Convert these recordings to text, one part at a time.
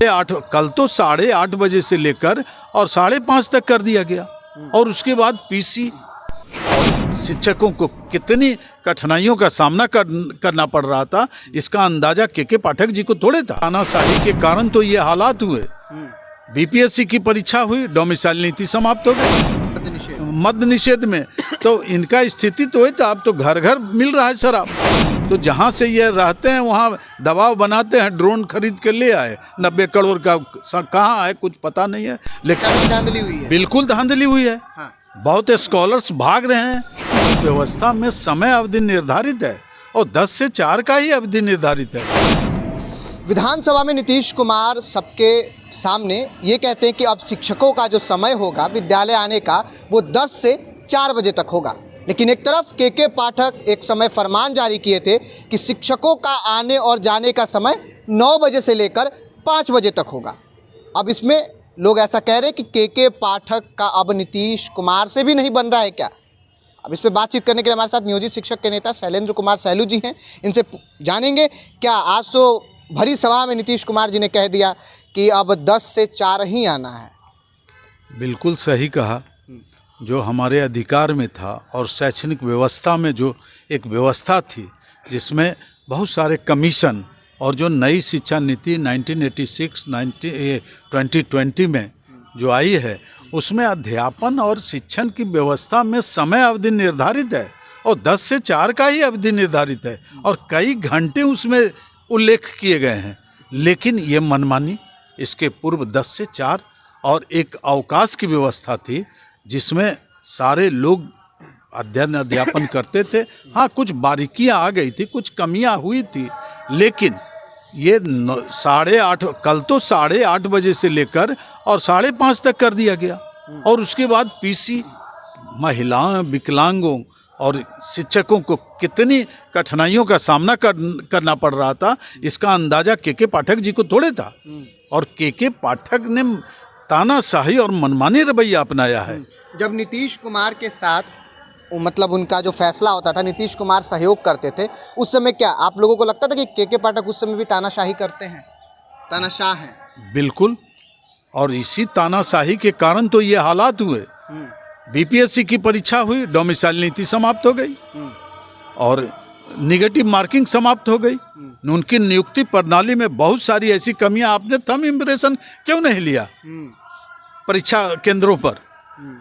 8 कल तो 8:30 बजे से लेकर और 5:30 तक कर दिया गया और उसके बाद पीसी। शिक्षकों को कितनी कठिनाइयों का सामना करना पड़ रहा था, इसका अंदाजा के पाठक जी को थोड़े था। तानाशाही के कारण तो ये हालात हुए। बीपीएससी की परीक्षा हुई, डोमिसाइल नीति समाप्त हो गई मद्य निषेध में, तो इनका स्थिति तो है। तो अब तो घर घर मिल रहा है शराब, तो जहाँ से ये रहते हैं वहाँ दबाव बनाते हैं, ड्रोन खरीद के ले आए 90 करोड़ का, कहाँ है कुछ पता नहीं है। लेकिन धांधली हुई है, बिल्कुल धांधली हुई है। हाँ। बहुत स्कॉलर्स भाग रहे हैं। व्यवस्था में समय अवधि निर्धारित है और 10 से 4 का ही अवधि निर्धारित है। विधानसभा में नीतीश कुमार सबके सामने ये कहते हैं कि अब शिक्षकों का जो समय होगा विद्यालय आने का वो 10 से 4 बजे तक होगा, लेकिन एक तरफ के पाठक एक समय फरमान जारी किए थे कि शिक्षकों का आने और जाने का समय 9 बजे से लेकर 5 बजे तक होगा। अब इसमें लोग ऐसा कह रहे हैं कि के पाठक का अब नीतीश कुमार से भी नहीं बन रहा है क्या। अब इस पर बातचीत करने के लिए हमारे साथ नियोजित शिक्षक के नेता शैलेंद्र कुमार सैलू जी हैं, इनसे जानेंगे क्या आज तो भरी सभा में नीतीश कुमार जी ने कह दिया कि अब 10 से 4 ही आना है। बिल्कुल सही कहा। जो हमारे अधिकार में था और शैक्षणिक व्यवस्था में जो एक व्यवस्था थी जिसमें बहुत सारे कमीशन और जो नई शिक्षा नीति 1986 2020 में जो आई है उसमें अध्यापन और शिक्षण की व्यवस्था में समय अवधि निर्धारित है और 10 से 4 का ही अवधि निर्धारित है और कई घंटे उसमें उल्लेख किए गए हैं। लेकिन ये मनमानी, इसके पूर्व 10 से 4 और एक अवकाश की व्यवस्था थी जिसमें सारे लोग अध्ययन अध्यापन करते थे। हाँ, कुछ बारीकियां आ गई थी, कुछ कमियां हुई थी, लेकिन ये 8:30 कल तो 8:30 बजे से लेकर और 5:30 तक कर दिया गया और उसके बाद पीसी। महिलाओं, विकलांगों और शिक्षकों को कितनी कठिनाइयों का सामना करना पड़ रहा था, इसका अंदाजा के पाठक जी को थोड़े था। और के पाठक ने तानाशाही और मनमानी रवैया अपनाया है। जब नीतीश कुमार के साथ मतलब उनका जो फैसला होता था, नीतीश कुमार सहयोग करते थे, उस समय क्या आप लोगों को लगता था कि के पाठक उस समय भी तानाशाही करते हैं, तानाशाह हैं? बिल्कुल, और इसी तानाशाही के कारण तो ये हालात हुए। बीपीएससी की परीक्षा हुई, डोमिसाइल नीति समाप्त हो गई और निगेटिव मार्किंग समाप्त हो गई। उनकी नियुक्ति प्रणाली में बहुत सारी ऐसी कमियां, आपने थंब इम्प्रेशन क्यों नहीं लिया परीक्षा केंद्रों पर?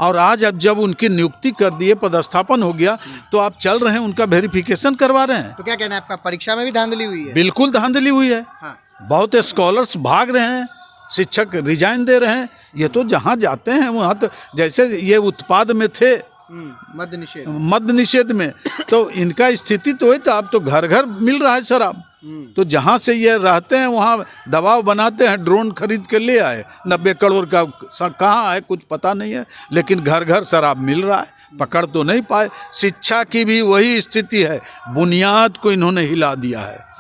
और आज अब जब उनकी नियुक्ति कर दिए, पदस्थापन हो गया, तो आप चल रहे हैं उनका वेरिफिकेशन करवा रहे हैं। तो क्या कहना है आपका, परीक्षा में भी धांधली हुई है? बिल्कुल धांधली हुई है। हाँ। बहुत स्कॉलर्स भाग रहे हैं, शिक्षक रिजाइन दे रहे हैं। ये तो जहाँ जाते हैं वहाँ तो जैसे ये उत्पाद में थे मद्य निषेध में, तो इनका स्थिति तो है। तो अब तो घर घर मिल रहा है शराब, तो जहाँ से ये रहते हैं वहाँ दबाव बनाते हैं, ड्रोन खरीद के ले आए 90 करोड़ का, कहाँ है कुछ पता नहीं है। लेकिन घर घर शराब मिल रहा है, पकड़ तो नहीं पाए। शिक्षा की भी वही स्थिति है, बुनियाद को इन्होंने हिला दिया है।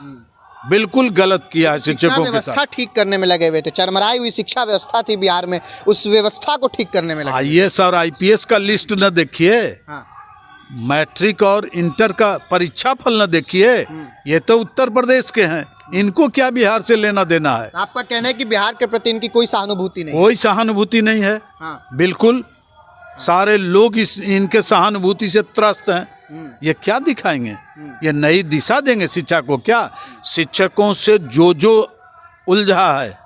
बिल्कुल गलत किया है शिक्षकों के साथ। व्यवस्था ठीक करने में लगे हुए थे, चरमराई हुई शिक्षा व्यवस्था थी बिहार में, उस व्यवस्था को ठीक करने में लगे। आईएएस और आईपीएस का लिस्ट न देखिए, हाँ। मैट्रिक और इंटर का परीक्षा फल न देखिए, ये तो उत्तर प्रदेश के हैं, इनको क्या बिहार से लेना देना है? आपका कहना है कि बिहार के प्रति इनकी कोई सहानुभूति नहीं? कोई सहानुभूति नहीं है। हाँ। बिल्कुल, सारे लोग इनके सहानुभूति से त्रस्त हैं। ये क्या दिखाएंगे? ये नई दिशा देंगे शिक्षा को क्या? शिक्षकों से जो उलझा है,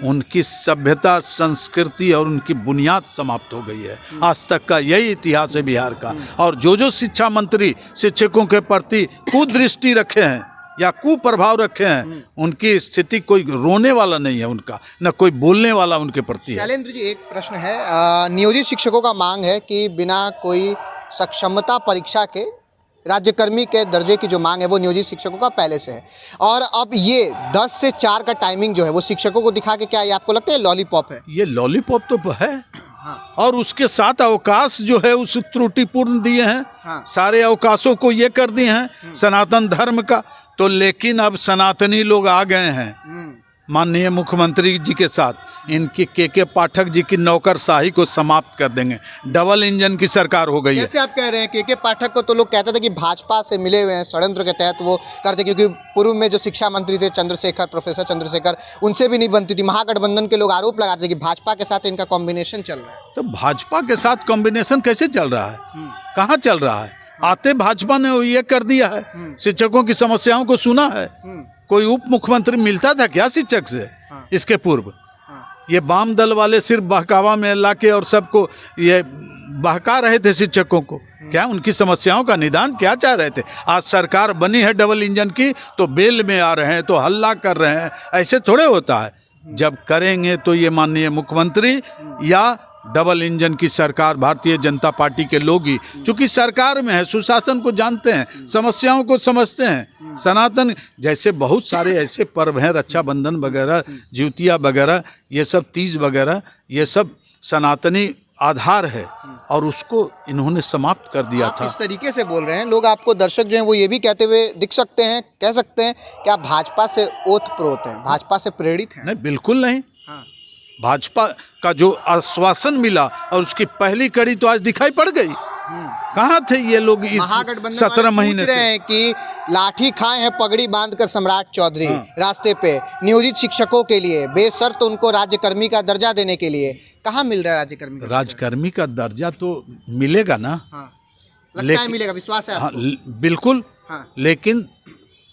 उनकी सभ्यता, संस्कृति और उनकी बुनियाद समाप्त हो गई है। आज तक का यही इतिहास है बिहार का। और जो शिक्षा मंत्री शिक्षकों के प्रति कुदृष्टि रखे हैं या कुप्रभाव रखे हैं, उनकी स्थिति कोई रोने वाला नहीं है उनका, न कोई बोलने वाला उनके प्रति है। शैलेंद्र जी, एक प्रश्न है, नियोजित शिक्षकों का मांग है कि बिना कोई सक्षमता परीक्षा के राज्यकर्मी के दर्जे की जो मांग है वो नियोजित शिक्षकों का पहले से है, और अब ये 10 से 4 का टाइमिंग जो है वो शिक्षकों को दिखा के, क्या ये आपको लगता है लॉलीपॉप है? ये लॉलीपॉप तो है। हाँ। और उसके साथ अवकाश जो है उस त्रुटिपूर्ण दिए हैं। हाँ। सारे अवकाशों को ये कर दिए हैं सनातन धर्म का। तो लेकिन अब सनातनी लोग आ गए हैं, माननीय मुख्यमंत्री जी के साथ इनकी के पाठक जी की नौकरशाही को समाप्त कर देंगे। डबल इंजन की सरकार हो गई है। जैसे आप कह रहे हैं के पाठक को तो लोग कहते थे कि भाजपा से मिले हुए हैं, षड्यंत्र के तहत वो करते, क्योंकि पूर्व में जो शिक्षा मंत्री थे चंद्रशेखर, प्रोफेसर चंद्रशेखर, उनसे भी नहीं बनती थी। महागठबंधन के लोग आरोप लगाते थे कि भाजपा के साथ इनका कॉम्बिनेशन चल रहा है। तो भाजपा के साथ कॉम्बिनेशन कैसे चल रहा है? कहाँ चल रहा है? आते भाजपा ने ये कर दिया है, शिक्षकों की समस्याओं को सुना है। कोई उप मुख्यमंत्री मिलता था क्या शिक्षक से इसके पूर्व? ये वाम दल वाले सिर्फ बहकावा में लाके और सबको ये बहका रहे थे शिक्षकों को। क्या उनकी समस्याओं का निदान क्या चाह रहे थे? आज सरकार बनी है डबल इंजन की तो बेल में आ रहे हैं, तो हल्ला कर रहे हैं। ऐसे थोड़े होता है। जब करेंगे तो ये माननीय मुख्यमंत्री या डबल इंजन की सरकार भारतीय जनता पार्टी के लोग ही, चूंकि सरकार में है, सुशासन को जानते हैं, समस्याओं को समझते हैं। सनातन जैसे बहुत सारे ऐसे पर्व हैं, रक्षाबंधन वगैरह, जिउतिया वगैरह, ये सब तीज वगैरह, ये सब सनातनी आधार है और उसको इन्होंने समाप्त कर दिया था। इस तरीके से बोल रहे हैं लोग, आपको दर्शक जो हैं वो ये भी कहते हुए दिख सकते हैं, कह सकते हैं कि आप भाजपा से ओतप्रोत हैं, भाजपा से प्रेरित हैं। नहीं, बिल्कुल नहीं। हाँ। भाजपा का जो आश्वासन मिला और उसकी पहली कड़ी तो आज दिखाई पड़ गई। कहाँ थे ये लोग इस 17 महीने से? हैं कि लाठी खाए हैं पगड़ी बांधकर सम्राट चौधरी रास्ते पे नियोजित शिक्षकों के लिए बेशर्त तो उनको राज्यकर्मी का दर्जा देने के लिए। कहाँ मिल रहा है राज्यकर्मी का? राज्यकर्मी का दर्जा तो मिलेगा ना। हाँ। लगता है मिलेगा, विश्वास है? हाँ, बिल्कुल। हाँ। लेकिन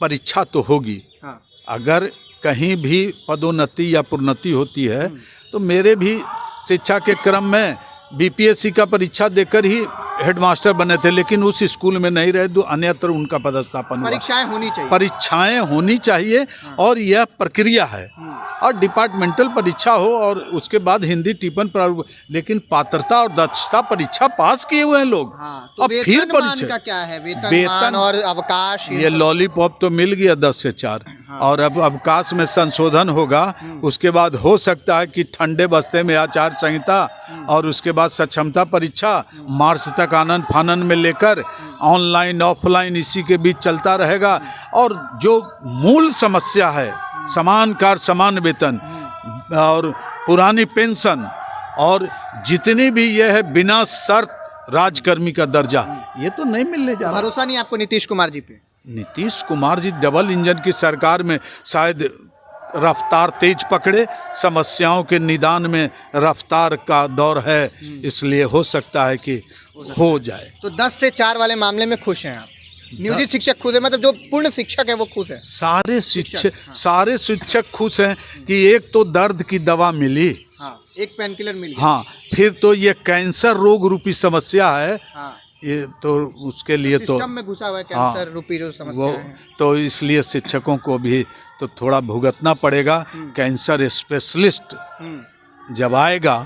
परीक्षा तो होगी। हाँ। अगर कहीं भी पदोन्नति या प्रोन्नति होती है तो मेरे भी शिक्षा के क्रम में बीपीएससी का परीक्षा देकर ही हेडमास्टर बने थे, लेकिन उस स्कूल में नहीं रहे, तो अन्यत्र उनका पदस्थापन हुआ। परीक्षाएं होनी चाहिए, परीक्षाएं होनी चाहिए और यह प्रक्रिया है। और डिपार्टमेंटल परीक्षा हो और उसके बाद हिंदी टिप्पण प्रारूप, लेकिन पात्रता और दक्षता परीक्षा पास किए हुए हैं लोग। हाँ, तो अब फिर परीक्षा का क्या है? वेतन और अवकाश, ये लॉलीपॉप तो मिल गया 10 से 4। और अब अवकाश में संशोधन होगा। उसके बाद हो सकता है कि ठंडे बस्ते में आचार संहिता और उसके बाद सक्षमता परीक्षा मार्च तक आनंद फानन में लेकर ऑनलाइन ऑफलाइन इसी के बीच चलता रहेगा। और जो मूल समस्या है, समान कार्य समान वेतन और पुरानी पेंशन और जितनी भी यह है बिना शर्त राजकर्मी का दर्जा, ये तो नहीं मिलने जा रहा। भरोसा नहीं आपको नीतीश कुमार जी पे? नीतीश कुमार जी डबल इंजन की सरकार में शायद रफ्तार तेज पकड़े, समस्याओं के निदान में रफ्तार का दौर है, इसलिए हो सकता है कि हो जाए। तो 10 से 4 वाले मामले में खुश हैं आप? नियोजित शिक्षक खुश है, मतलब जो पूर्ण शिक्षक है वो खुश है? सारे शिक्षक खुश हैं कि एक तो दर्द की दवा मिली। हाँ, एक पेन किलर मिल गया। हाँ, फिर तो ये कैंसर रोग रूपी समस्या है। हाँ, ये तो उसके लिए तो सिस्टम में घुसा हुआ है कैंसर रूपी जो समस्या है, तो इसलिए शिक्षकों को भी तो थोड़ा भुगतना पड़ेगा। कैंसर स्पेशलिस्ट जब आएगा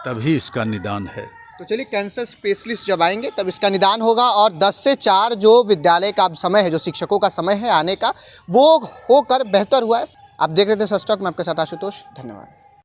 तभी इसका निदान है। तो चलिए, कैंसर स्पेशलिस्ट जब आएंगे तब इसका निदान होगा। और 10 से 4 जो विद्यालय का समय है, जो शिक्षकों का समय है आने का, वो होकर बेहतर हुआ है। आप देख रहे थे सच टॉक में आपके साथ आशुतोष। धन्यवाद।